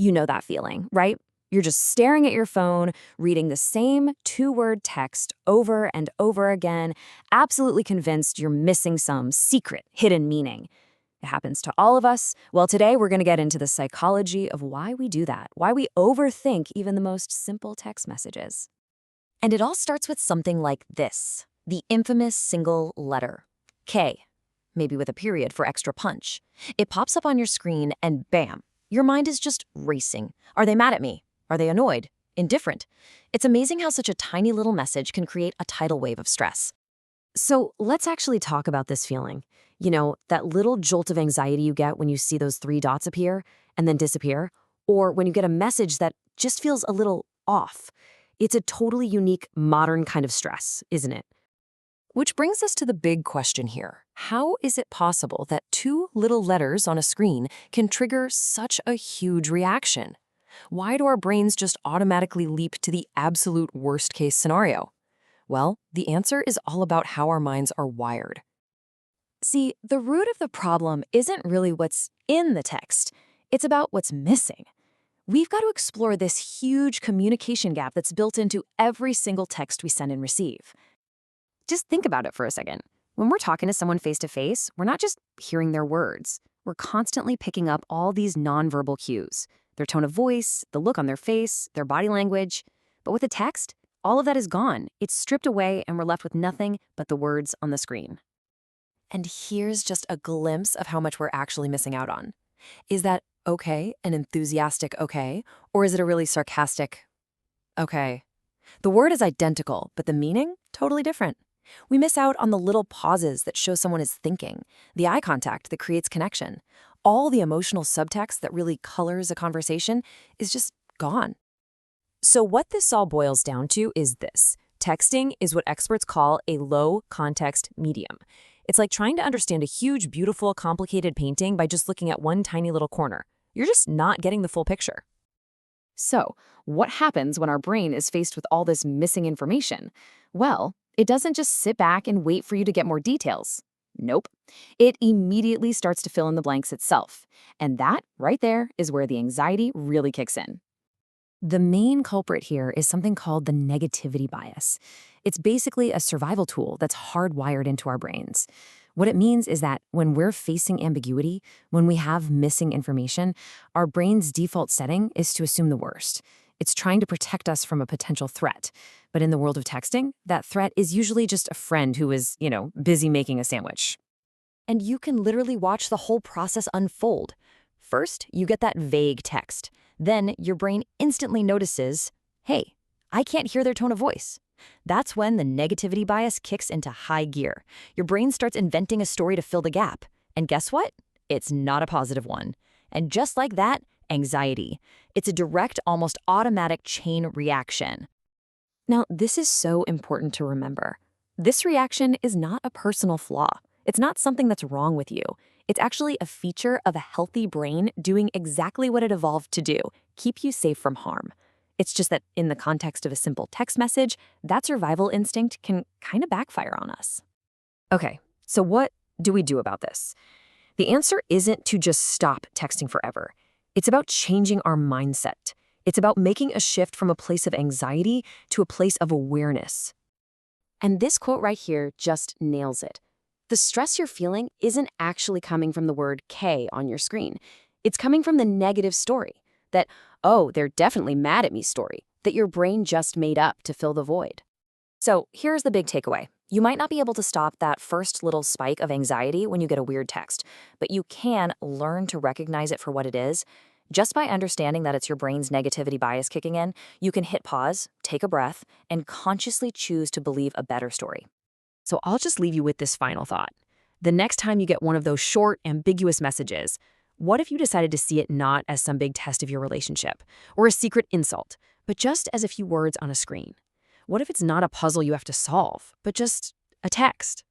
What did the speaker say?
You know that feeling, right? You're just staring at your phone, reading the same two-word text over and over again, absolutely convinced you're missing some secret, hidden meaning. It happens to all of us. Well, today we're going to get into the psychology of why we do that, why we overthink even the most simple text messages. And it all starts with something like this, the infamous single letter, K, maybe with a period for extra punch. It pops up on your screen and bam, your mind is just racing. Are they mad at me? Are they annoyed? Indifferent? It's amazing how such a tiny little message can create a tidal wave of stress. So let's actually talk about this feeling. You know, that little jolt of anxiety you get when you see those three dots appear and then disappear, or when you get a message that just feels a little off. It's a totally unique, modern kind of stress, isn't it? Which brings us to the big question here. How is it possible that two little letters on a screen can trigger such a huge reaction? Why do our brains just automatically leap to the absolute worst-case scenario? Well, the answer is all about how our minds are wired. See, the root of the problem isn't really what's in the text. It's about what's missing. We've got to explore this huge communication gap that's built into every single text we send and receive. Just think about it for a second. When we're talking to someone face-to-face, we're not just hearing their words. We're constantly picking up all these nonverbal cues, their tone of voice, the look on their face, their body language. But with a text, all of that is gone. It's stripped away and we're left with nothing but the words on the screen. And here's just a glimpse of how much we're actually missing out on. Is that okay, an enthusiastic okay, or is it a really sarcastic okay? The word is identical, but the meaning totally different. We miss out on the little pauses that show someone is thinking, the eye contact that creates connection. All the emotional subtext that really colors a conversation is just gone. So what this all boils down to is this. Texting is what experts call a low-context medium. It's like trying to understand a huge, beautiful, complicated painting by just looking at one tiny little corner. You're just not getting the full picture. So, what happens when our brain is faced with all this missing information? Well, it doesn't just sit back and wait for you to get more details. Nope. It immediately starts to fill in the blanks itself. And that, right there, is where the anxiety really kicks in. The main culprit here is something called the negativity bias. It's basically a survival tool that's hardwired into our brains. What it means is that when we're facing ambiguity, when we have missing information, our brain's default setting is to assume the worst. It's trying to protect us from a potential threat. But in the world of texting, that threat is usually just a friend who is, busy making a sandwich. And you can literally watch the whole process unfold. First, you get that vague text. Then your brain instantly notices, hey, I can't hear their tone of voice. That's when the negativity bias kicks into high gear. Your brain starts inventing a story to fill the gap. And guess what? It's not a positive one. And just like that, anxiety. It's a direct, almost automatic chain reaction. Now, this is so important to remember. This reaction is not a personal flaw. It's not something that's wrong with you. It's actually a feature of a healthy brain doing exactly what it evolved to do, keep you safe from harm. It's just that in the context of a simple text message, that survival instinct can kind of backfire on us. Okay, so what do we do about this? The answer isn't to just stop texting forever. It's about changing our mindset. It's about making a shift from a place of anxiety to a place of awareness. And this quote right here just nails it. The stress you're feeling isn't actually coming from the word K on your screen. It's coming from the negative story, that, oh, they're definitely mad at me story, that your brain just made up to fill the void. So here's the big takeaway. You might not be able to stop that first little spike of anxiety when you get a weird text, but you can learn to recognize it for what it is. Just by understanding that it's your brain's negativity bias kicking in, you can hit pause, take a breath, and consciously choose to believe a better story. So I'll just leave you with this final thought. The next time you get one of those short, ambiguous messages, what if you decided to see it not as some big test of your relationship or a secret insult, but just as a few words on a screen? What if it's not a puzzle you have to solve, but just a text?